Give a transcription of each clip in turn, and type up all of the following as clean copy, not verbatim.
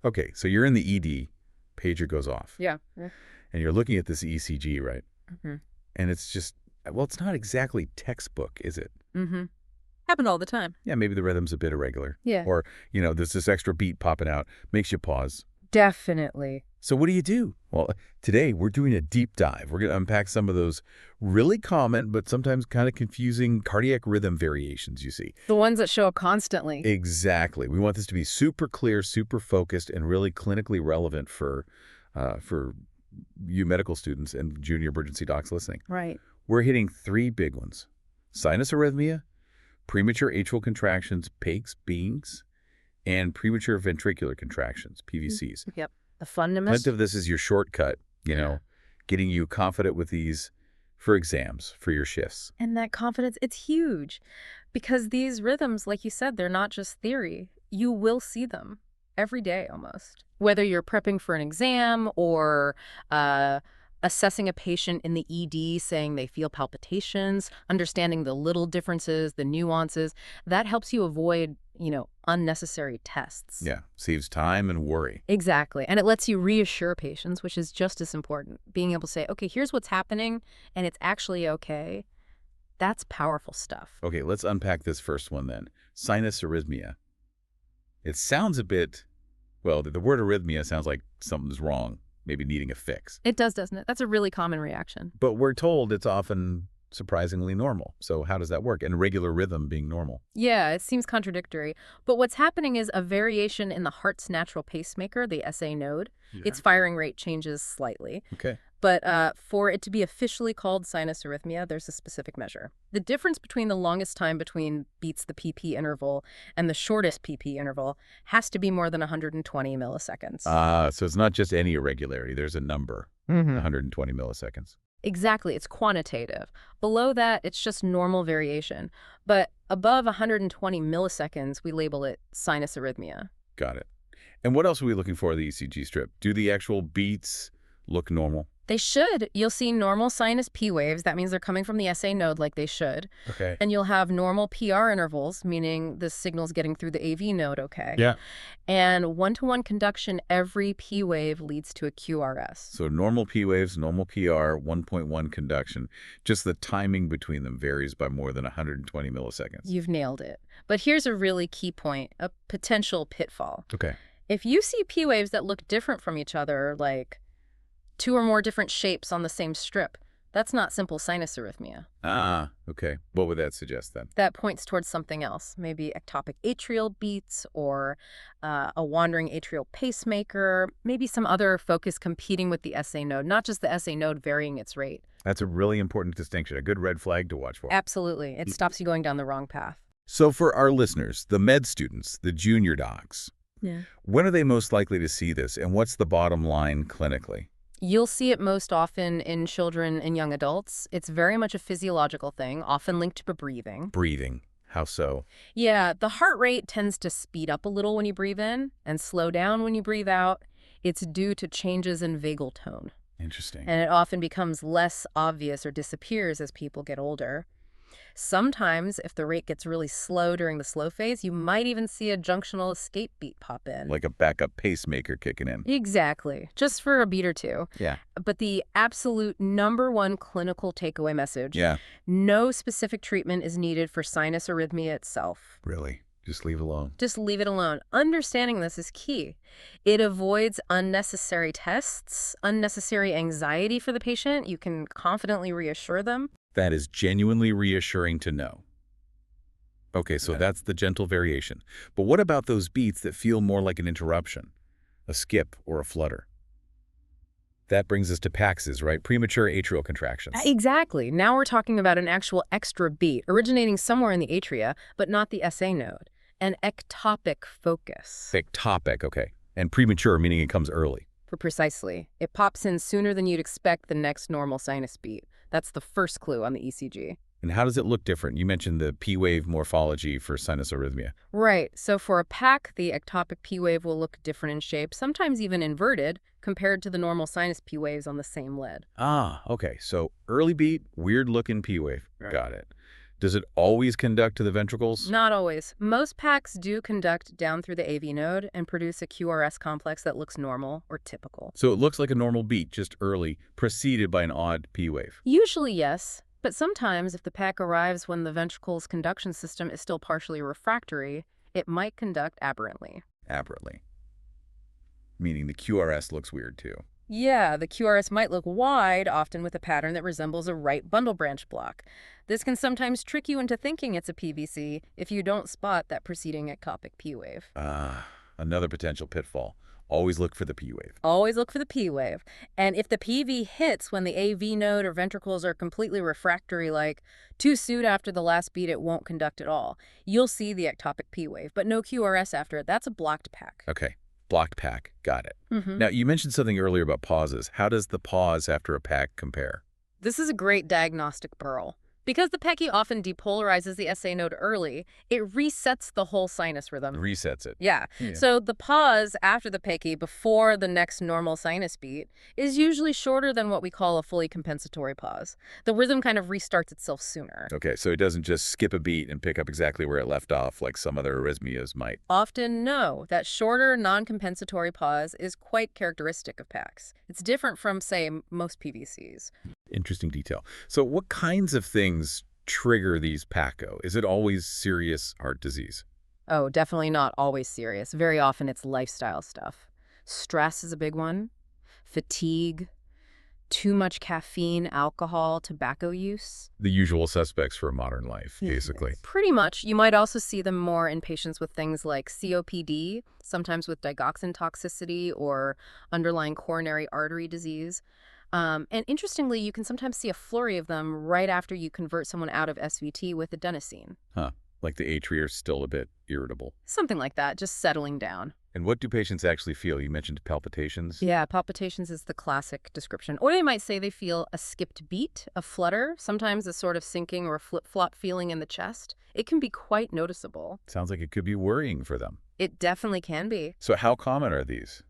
Okay, so you're in the ED, pager goes off. Yeah. Yeah. And you're looking at this ECG, right? Mm-hmm. And it's just, well, it's not exactly textbook, is it? Mm-hmm. Happen all the time. Yeah, maybe the rhythm's a bit irregular. Yeah. Or, there's this extra beat popping out, makes you pause. Definitely. So what do you do? Well, today we're doing a deep dive. We're going to unpack some of those really common but sometimes kind of confusing cardiac rhythm variations you see. The ones that show up constantly. Exactly. We want this to be super clear, super focused, and really clinically relevant for you medical students and junior emergency docs listening. Right. We're hitting 3 big ones: sinus arrhythmia, premature atrial contractions, PACs, beings, and premature ventricular contractions, PVCs. Yep. The fundamus. Plenty of this is your shortcut, getting you confident with these for exams, for your shifts. And that confidence, it's huge. Because these rhythms, like you said, they're not just theory. You will see them every day almost. Whether you're prepping for an exam or assessing a patient in the ED, saying they feel palpitations, understanding the little differences, the nuances, that helps you avoid, unnecessary tests. Yeah, saves time and worry. Exactly. And it lets you reassure patients, which is just as important. Being able to say, okay, here's what's happening, and it's actually okay. That's powerful stuff. Okay, let's unpack this first one then. Sinus arrhythmia. It sounds a bit, well, the word arrhythmia sounds like something's wrong, maybe needing a fix. It does, doesn't it? That's a really common reaction. But we're told it's often surprisingly normal. So how does that work? And regular rhythm being normal. Yeah, it seems contradictory. But what's happening is a variation in the heart's natural pacemaker, the SA node. Yeah. Its firing rate changes slightly. Okay. But for it to be officially called sinus arrhythmia, there's a specific measure. The difference between the longest time between beats, the PP interval, and the shortest PP interval has to be more than 120 milliseconds. So it's not just any irregularity. There's a number, 120 milliseconds. Exactly. It's quantitative. Below that, it's just normal variation. But above 120 milliseconds, we label it sinus arrhythmia. Got it. And what else are we looking for in the ECG strip? Do the actual beats look normal? They should. You'll see normal sinus P waves. That means they're coming from the SA node like they should. Okay. And you'll have normal PR intervals, meaning the signal's getting through the AV node okay. Yeah. And one-to-one conduction, every P wave leads to a QRS. So normal P waves, normal PR, 1.1 conduction. Just the timing between them varies by more than 120 milliseconds. You've nailed it. But here's a really key point, a potential pitfall. Okay. If you see P waves that look different from each other, like 2 or more different shapes on the same strip, that's not simple sinus arrhythmia. Ah, okay. What would that suggest then? That points towards something else, maybe ectopic atrial beats or a wandering atrial pacemaker, maybe some other focus competing with the SA node, not just the SA node varying its rate. That's a really important distinction, a good red flag to watch for. Absolutely. It stops you going down the wrong path. So for our listeners, the med students, the junior docs, when are they most likely to see this, and what's the bottom line clinically? You'll see it most often in children and young adults. It's very much a physiological thing, often linked to breathing. Breathing. How so? Yeah, the heart rate tends to speed up a little when you breathe in and slow down when you breathe out. It's due to changes in vagal tone. Interesting. And it often becomes less obvious or disappears as people get older. Sometimes, if the rate gets really slow during the slow phase, you might even see a junctional escape beat pop in. Like a backup pacemaker kicking in. Exactly. Just for a beat or two. Yeah. But the absolute #1 clinical takeaway message, no specific treatment is needed for sinus arrhythmia itself. Really? Just leave it alone. Just leave it alone. Understanding this is key. It avoids unnecessary tests, unnecessary anxiety for the patient. You can confidently reassure them. That is genuinely reassuring to know. Okay, so that's the gentle variation. But what about those beats that feel more like an interruption, a skip or a flutter? That brings us to PACs, right? Premature atrial contractions. Exactly. Now we're talking about an actual extra beat originating somewhere in the atria, but not the SA node. An ectopic focus. Ectopic, okay. And premature, meaning it comes early. Precisely. It pops in sooner than you'd expect the next normal sinus beat. That's the first clue on the ECG. And how does it look different? You mentioned the P-wave morphology for sinus arrhythmia. Right. So for a PAC, the ectopic P wave will look different in shape, sometimes even inverted, compared to the normal sinus P waves on the same lead. Ah, okay. So early beat, weird-looking P-wave. Right. Got it. Does it always conduct to the ventricles? Not always. Most packs do conduct down through the AV node and produce a QRS complex that looks normal or typical. So it looks like a normal beat, just early, preceded by an odd P wave. Usually, yes, but sometimes if the pack arrives when the ventricle's conduction system is still partially refractory, it might conduct aberrantly. Aberrantly. Meaning the QRS looks weird too. Yeah, the QRS might look wide, often with a pattern that resembles a right bundle branch block. This can sometimes trick you into thinking it's a PVC if you don't spot that preceding ectopic P wave. Another potential pitfall. Always look for the P wave. Always look for the P wave. And if the PV hits when the AV node or ventricles are completely refractory, like too soon after the last beat, it won't conduct at all. You'll see the ectopic P wave, but no QRS after it. That's a blocked pack. Okay. Blocked pack. Got it. Now, you mentioned something earlier about pauses. How does the pause after a pack compare? This is a great diagnostic pearl. Because the PECI often depolarizes the SA node early, it resets the whole sinus rhythm. Resets it. Yeah. So the pause after the PECI before the next normal sinus beat is usually shorter than what we call a fully compensatory pause. The rhythm kind of restarts itself sooner. Okay, so it doesn't just skip a beat and pick up exactly where it left off like some other arrhythmias might. Often, no. That shorter, non-compensatory pause is quite characteristic of PACs. It's different from, say, most PVCs. Interesting detail. So what kinds of things trigger these PACO? Is it always serious heart disease? Oh, definitely not always serious. Very often it's lifestyle stuff. Stress is a big one. Fatigue, too much caffeine, alcohol, tobacco use. The usual suspects for a modern life, basically. Pretty much. You might also see them more in patients with things like COPD, sometimes with digoxin toxicity or underlying coronary artery disease. And interestingly, you can sometimes see a flurry of them right after you convert someone out of SVT with adenosine. Huh. Like the atria are still a bit irritable. Something like that, just settling down. And what do patients actually feel? You mentioned palpitations. Yeah, palpitations is the classic description. Or they might say they feel a skipped beat, a flutter, sometimes a sort of sinking or flip-flop feeling in the chest. It can be quite noticeable. Sounds like it could be worrying for them. It definitely can be. So how common are these?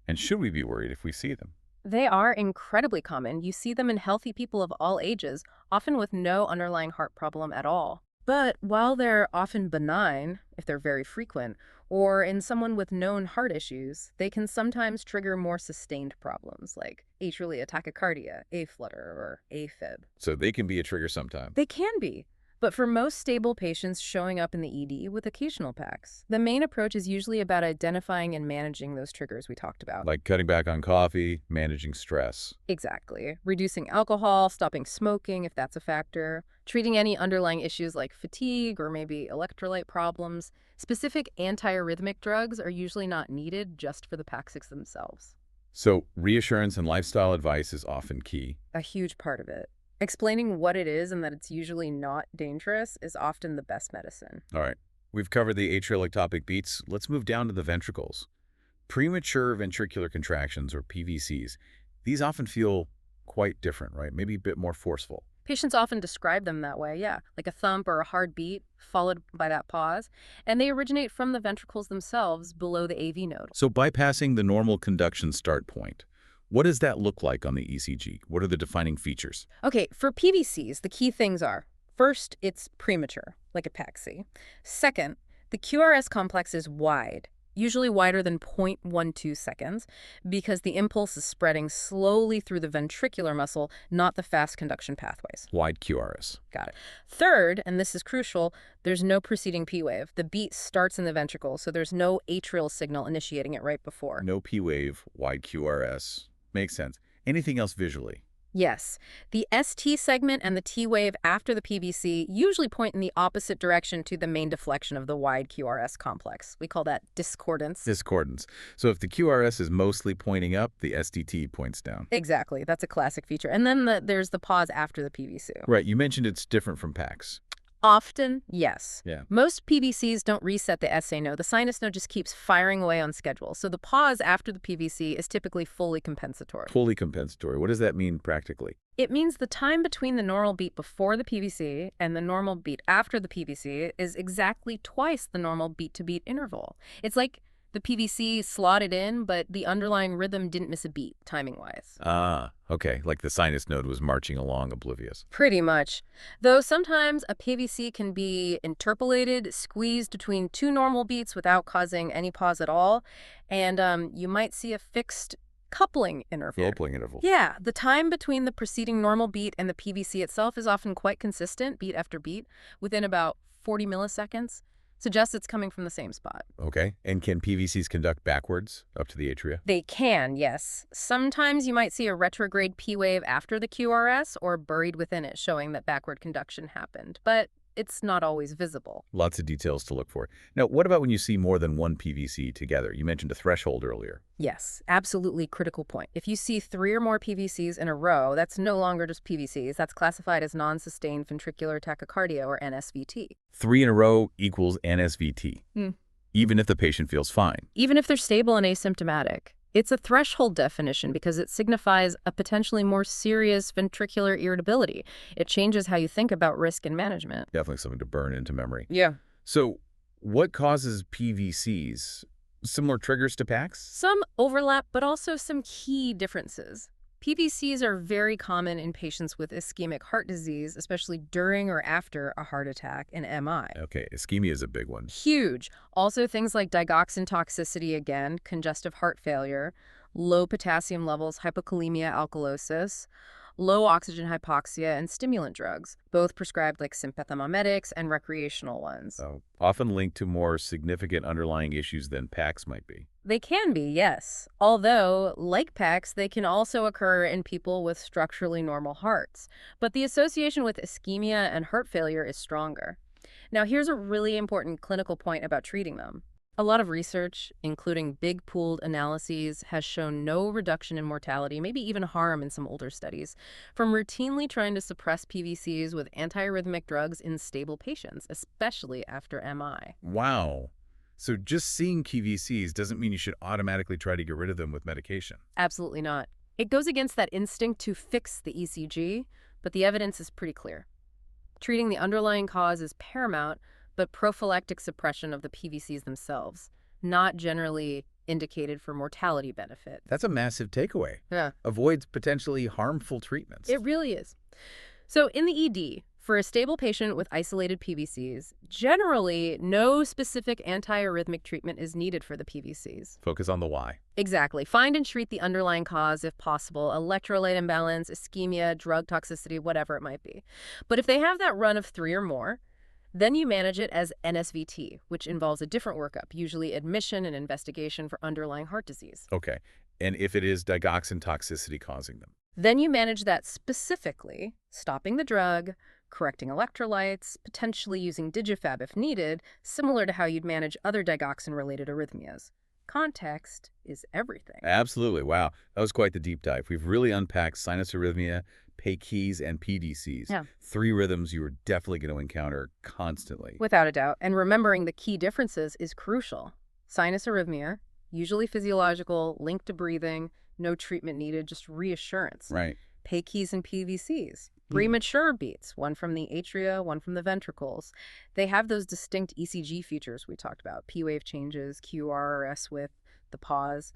And should we be worried if we see them? They are incredibly common. You see them in healthy people of all ages, often with no underlying heart problem at all. But while they're often benign, if they're very frequent, or in someone with known heart issues, they can sometimes trigger more sustained problems like atrial tachycardia, aflutter, or AFib. So they can be a trigger sometime. They can be. But for most stable patients showing up in the ED with occasional PACs, the main approach is usually about identifying and managing those triggers we talked about. Like cutting back on coffee, managing stress. Exactly. Reducing alcohol, stopping smoking if that's a factor, treating any underlying issues like fatigue or maybe electrolyte problems. Specific antiarrhythmic drugs are usually not needed just for the PAC6 themselves. So reassurance and lifestyle advice is often key. A huge part of it. Explaining what it is and that it's usually not dangerous is often the best medicine. All right. We've covered the atrial ectopic beats. Let's move down to the ventricles. Premature ventricular contractions, or PVCs, these often feel quite different, right? Maybe a bit more forceful. Patients often describe them that way, yeah, like a thump or a hard beat followed by that pause, and they originate from the ventricles themselves below the AV node. So bypassing the normal conduction start point, what does that look like on the ECG? What are the defining features? Okay, for PVCs, the key things are, first, it's premature, like a PAC-C. Second, the QRS complex is wide, usually wider than 0.12 seconds, because the impulse is spreading slowly through the ventricular muscle, not the fast conduction pathways. Wide QRS. Got it. Third, and this is crucial, there's no preceding P wave. The beat starts in the ventricle, so there's no atrial signal initiating it right before. No P wave, wide QRS. Makes sense. Anything else visually? Yes. The ST segment and the T wave after the PVC usually point in the opposite direction to the main deflection of the wide QRS complex. We call that discordance. Discordance. So if the QRS is mostly pointing up, the STT points down. Exactly. That's a classic feature. And then there's the pause after the PVC. Right. You mentioned it's different from PACs. Often, yes. Yeah. Most PVCs don't reset the SA node. The sinus node just keeps firing away on schedule. So the pause after the PVC is typically fully compensatory. Fully compensatory. What does that mean practically? It means the time between the normal beat before the PVC and the normal beat after the PVC is exactly twice the normal beat-to-beat interval. It's like The PVC slotted in, but the underlying rhythm didn't miss a beat, timing-wise. Ah, okay, like the sinus node was marching along oblivious. Pretty much. Though sometimes a PVC can be interpolated, squeezed between two normal beats without causing any pause at all, and you might see a fixed coupling interval. Coupling interval. Yeah, the time between the preceding normal beat and the PVC itself is often quite consistent, beat after beat, within about 40 milliseconds. Suggests it's coming from the same spot. Okay, and can PVCs conduct backwards up to the atria? They can, yes. Sometimes you might see a retrograde P wave after the QRS or buried within it, showing that backward conduction happened. But it's not always visible. Lots of details to look for. Now, what about when you see more than one PVC together? You mentioned a threshold earlier. Yes, absolutely critical point. If you see 3 or more PVCs in a row, that's no longer just PVCs. That's classified as non-sustained ventricular tachycardia, or NSVT. 3 in a row equals NSVT, even if the patient feels fine. Even if they're stable and asymptomatic. It's a threshold definition because it signifies a potentially more serious ventricular irritability. It changes how you think about risk and management. Definitely something to burn into memory. Yeah. So, what causes PVCs? Similar triggers to PACs? Some overlap, but also some key differences. PVCs are very common in patients with ischemic heart disease, especially during or after a heart attack and MI. Okay, ischemia is a big one. Huge. Also things like digoxin toxicity again, congestive heart failure, low potassium levels, hypokalemia alkalosis, low oxygen hypoxia, and stimulant drugs, both prescribed like sympathomimetics and recreational ones. So, often linked to more significant underlying issues than PACs might be. They can be, yes. Although, like PACs, they can also occur in people with structurally normal hearts. But the association with ischemia and heart failure is stronger. Now, here's a really important clinical point about treating them. A lot of research, including big pooled analyses, has shown no reduction in mortality, maybe even harm in some older studies, from routinely trying to suppress PVCs with antiarrhythmic drugs in stable patients, especially after MI. Wow. So just seeing PVCs doesn't mean you should automatically try to get rid of them with medication. Absolutely not. It goes against that instinct to fix the ECG, but the evidence is pretty clear. Treating the underlying cause is paramount, but prophylactic suppression of the PVCs themselves, not generally indicated for mortality benefit. That's a massive takeaway. Yeah. Avoids potentially harmful treatments. It really is. So in the ED, for a stable patient with isolated PVCs, generally no specific antiarrhythmic treatment is needed for the PVCs. Focus on the why. Exactly. Find and treat the underlying cause if possible, electrolyte imbalance, ischemia, drug toxicity, whatever it might be. But if they have that run of 3 or more, then you manage it as NSVT, which involves a different workup, usually admission and investigation for underlying heart disease. Okay. And if it is digoxin toxicity causing them? Then you manage that specifically, stopping the drug, correcting electrolytes, potentially using Digifab if needed, similar to how you'd manage other digoxin-related arrhythmias. Context is everything. Absolutely. Wow. That was quite the deep dive. We've really unpacked sinus arrhythmia, PVCs, and PDCs. Yeah. 3 rhythms you are definitely going to encounter constantly. Without a doubt. And remembering the key differences is crucial. Sinus arrhythmia, usually physiological, linked to breathing, no treatment needed, just reassurance. Right. PVCs and PVCs. Premature beats, one from the atria, one from the ventricles. They have those distinct ECG features we talked about, P wave changes, QRS with the pause.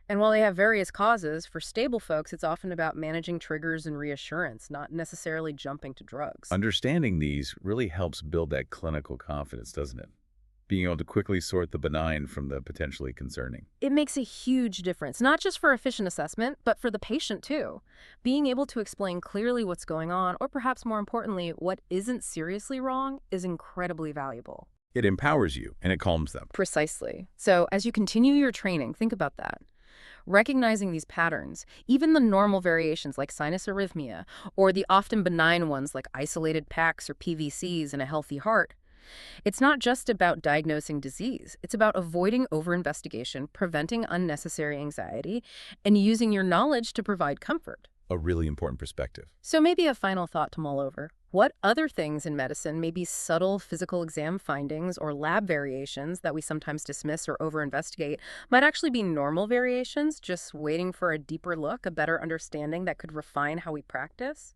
And while they have various causes, for stable folks, it's often about managing triggers and reassurance, not necessarily jumping to drugs. Understanding these really helps build that clinical confidence, doesn't it? Being able to quickly sort the benign from the potentially concerning. It makes a huge difference, not just for efficient assessment, but for the patient too. Being able to explain clearly what's going on, or perhaps more importantly, what isn't seriously wrong, is incredibly valuable. It empowers you and it calms them. Precisely. So as you continue your training, think about that. Recognizing these patterns, even the normal variations like sinus arrhythmia, or the often benign ones like isolated PACs or PVCs in a healthy heart, it's not just about diagnosing disease. It's about avoiding over-investigation, preventing unnecessary anxiety, and using your knowledge to provide comfort. A really important perspective. So maybe a final thought to mull over. What other things in medicine, maybe subtle physical exam findings or lab variations that we sometimes dismiss or over-investigate, might actually be normal variations, just waiting for a deeper look, a better understanding that could refine how we practice?